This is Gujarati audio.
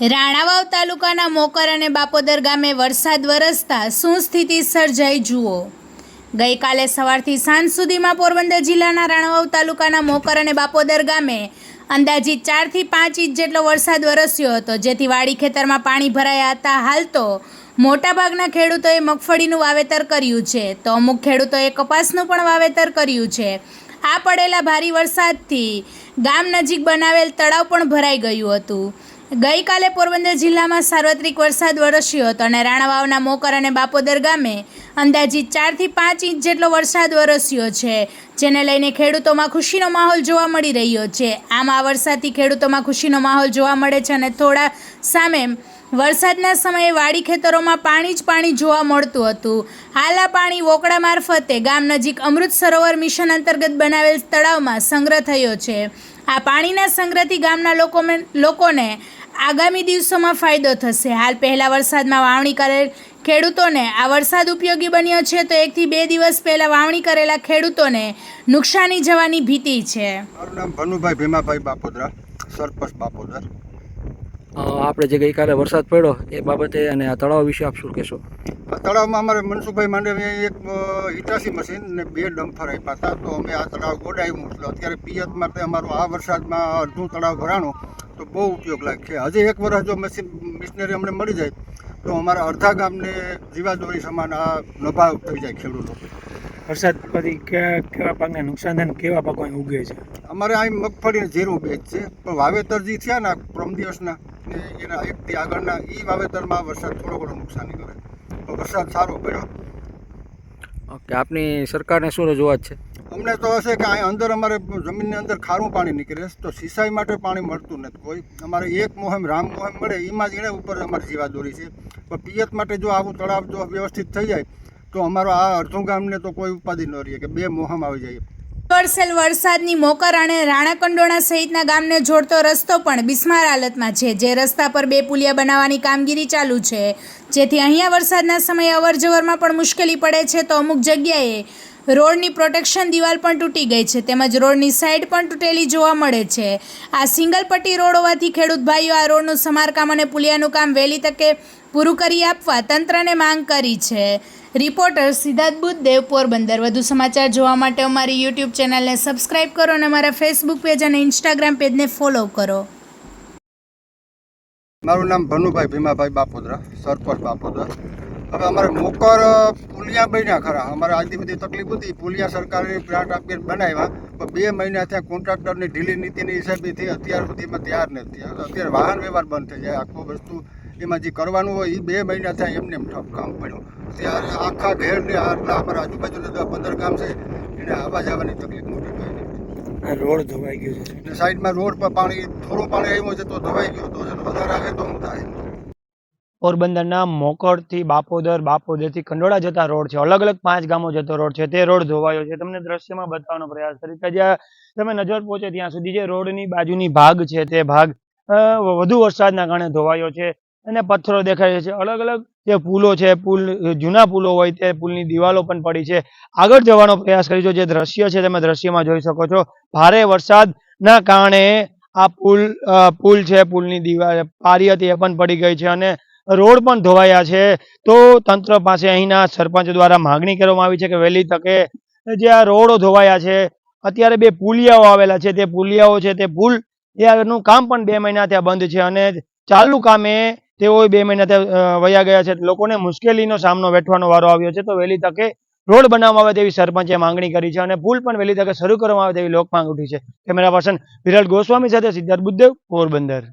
રાણાવાવ તાલુકાના મોકર અને બાપોદર ગામે વરસાદ વરસતા શું સ્થિતિ સર્જાઈ જુઓ। ગઈકાલે સવારથી સાંજ સુધીમાં પોરબંદર જિલ્લાના રાણાવાવ તાલુકાના મોકર અને બાપોદર ગામે અંદાજિત 4 થી 5 ઇંચ જેટલો વરસાદ વરસ્યો હતો, જેથી વાડી ખેતરમાં પાણી ભરાયા હતા। હાલ તો મોટાભાગના ખેડૂતોએ મગફળીનું વાવેતર કર્યું છે, તો અમુક ખેડૂતોએ કપાસનું પણ વાવેતર કર્યું છે। આ પડેલા ભારે વરસાદથી ગામ નજીક બનાવેલ તળાવ પણ ભરાઈ ગયું હતું। ગઈકાલે પોરબંદર જિલ્લામાં સાર્વત્રિક વરસાદ વરસ્યો હતો અને રાણાવાવના મોકર અને બાપોદર ગામે અંદાજિત 4 થી 5 ઇંચ જેટલો વરસાદ વરસ્યો છે, જેને લઈને ખેડૂતોમાં ખુશીનો માહોલ જોવા મળી રહ્યો છે। આમ આ વરસાદથી ખેડૂતોમાં ખુશીનો માહોલ જોવા મળે છે અને થોડા સામે વરસાદના સમયે વાડી ખેતરોમાં પાણી જ પાણી જોવા મળતું હતું। હાલ આ પાણી વોકળા મારફતે ગામ નજીક અમૃત સરોવર મિશન અંતર્ગત બનાવેલ તળાવમાં સંગ્રહ થયો છે। આ પાણીના સંગ્રહથી ગામના લોકોને આગામી દિવસોમાં ફાયદો થશે। હાલ પહેલા વરસાદમાં વાવણી કરેલ ખેડૂતોને આ વરસાદ ઉપયોગી બન્યો છે, તો 1 થી 2 દિવસ પહેલા વાવણી કરેલા ખેડૂતોને નુકસાની જવાની ભીતિ છે। મારું નામ ભનુભાઈ ભીમાભાઈ બાપોદરા, સરપંચ બાપોદર। આપણે જે ગઈકાલે વરસાદ પડ્યો એ બાબતે અને આ તળાવ વિશે આપ શું કહેશો? આ તળાવમાં અમારે મનસુખભાઈ માંડવીએ એક હિટાસી મશીન ને 2 ડમ્ફર આપ્યા હતા, તો અમે આ તળાવ ગોડાવ્યું। એટલે અત્યારે પિયત માટે અમારું આ વરસાદમાં અડધું તળાવ ભરાણું તો બહુ ઉપયોગ લાગશે। હજી 1 વર્ષ જો મિશનરી અમને મળી જાય તો અમારા અડધા ગામને જીવાદોરી સમાન આ નભાવ થઈ જાય ખેડૂતો। વરસાદ પછી કેવા પાકને નુકસાન થાય, કેવા પાકો ઉગે છે? અમારે અહીં મગફળી જીરું બેચ છે, પણ વાવેતર જે થયા ને પ્રમ દિવસના એના 1 થી આગળના એ વાવેતરમાં વરસાદ થોડો ઘણો નુકસાની કરે, તો વરસાદ સારો પડ્યો। ઓકે, આપની સરકારને શું રજૂઆત છે? અમને તો હશે કે અહીં અંદર અમારે જમીનની અંદર ખારું પાણી નીકળે, તો સિંચાઈ માટે પાણી મળતું નથી કોઈ। અમારે 1 મોહેમ રામ મોહેમ મળે એમાં જ એને ઉપર અમારી જીવાદોરી છે, પણ પિયત માટે જો આવું તળાવ જો વ્યવસ્થિત થઈ જાય તો અમારો આ અડધું ગામને તો કોઈ ઉપાધિ ન રહે કે 2 મોહમ આવી જાય। વરસેલ વરસાદની મોકર અને રાણાકંડોણા સહિતના ગામને જોડતો રસ્તો પણ બિસ્માર હાલતમાં છે, જે રસ્તા પર 2 પુલિયા બનાવવાની કામગીરી ચાલુ છે, જેથી અહીંયા વરસાદના સમયે અવરજવરમાં પણ મુશ્કેલી પડે છે। તો અમુક જગ્યાએ રોડની પ્રોટેક્શન દિવાલ પણ તૂટી ગઈ છે, તેમજ રોડની સાઈડ પણ તૂટેલી જોવા મળે છે। આ સિંગલ પટ્ટી રોડ હોવાથી ખેડૂત ભાઈઓ આ રોડનું સમારકામ અને પુલિયાનું કામ વહેલી તકે પૂરું કરી આપવા તંત્રને માંગ કરી છે। રિપોર્ટર સિદ્ધાર્થ બુદ્ધદેવ, પોરબંદર। વધુ સમાચાર જોવા માટે અમારી યુટ્યુબ ચેનલને સબસ્ક્રાઈબ કરો અને અમારા ફેસબુક પેજ અને ઇન્સ્ટાગ્રામ પેજને ફોલો કરો। મારું નામ ભનુભાઈ ભીમાભાઈ બાપોદરા, સરપંચ બાપોદર। હવે અમારે મોકર પુલિયા બન્યા ખરા, અમારે આટલી બધી તકલીફ હતી, પુલિયા સરકારે ગ્રાન્ટ આપીને બનાવ્યા, પણ 2 મહિના થયા કોન્ટ્રાક્ટરની ઢીલી નીતિની હિસાબેથી અત્યાર સુધીમાં તૈયાર નથી થયા। અત્યારે વાહન વ્યવહાર બંધ થઈ જાય, આખો વસ્તુ એમાં જે કરવાનું હોય એ 2 મહિના થયા એમને એમ ઠપ કામ પડ્યું। ત્યારે આખા ઘેરને આટલા અમારા આજુબાજુના 15 ગામ છે એને આવવા જવાની તકલીફ મોટી પડી। રોડ ધોવાઈ ગયો છે એટલે સાઈડમાં રોડ પર પાણી થોડું પાણી આવ્યું છે તો ધોવાઈ ગયો, તો વધારે આવે તો શું થાય? પોરબંદરના મોકરથી બાપોદર, બાપોદરથી કંડોળા જતા રોડ છે, અલગ અલગ 5 ગામો જતો રોડ છે, તે રોડ ધોવાયો છે। તમને દ્રશ્યમાં બતાવવાનો પ્રયાસ કરી કે જ્યાં તમે નજર પહોંચે ત્યાં સુધી જે રોડની બાજુની ભાગ છે તે ભાગ વધુ વરસાદના કારણે ધોવાયો છે અને પથ્થરો દેખાય છે। અલગ અલગ જે પુલો છે, જૂના પુલો હોય તે પુલની દિવાલો પણ પડી છે। આગળ જવાનો પ્રયાસ કરીશું। જે દ્રશ્ય છે તમે દ્રશ્યમાં જોઈ શકો છો, ભારે વરસાદના કારણે આ પુલ છે, પુલની દિવાલ પારી હતી એ પણ પડી ગઈ છે અને રોડ પણ ધોવાયા છે। તો તંત્ર પાસે અહીંના સરપંચ દ્વારા માગણી કરવામાં આવી છે કે વહેલી તકે જે આ રોડો ધોવાયા છે, અત્યારે 2 પુલિયાઓ આવેલા છે, તે પુલિયાઓ છે તે પુલ એનું કામ પણ 2 મહિના ત્યાં બંધ છે અને ચાલુ કામે તેઓ 2 મહિના ત્યાં વયા ગયા છે। લોકોને મુશ્કેલીનો સામનો વેઠવાનો વારો આવ્યો છે, તો વહેલી તકે રોડ બનાવવામાં આવે તેવી સરપંચે માંગણી કરી છે અને પુલ પણ વહેલી તકે શરૂ કરવામાં આવે તેવી લોક માંગ ઉઠી છે। કેમેરા પર્સન વિરલ ગોસ્વામી સાથે સિદ્ધાર્થ બુદ્ધદેવ, પોરબંદર।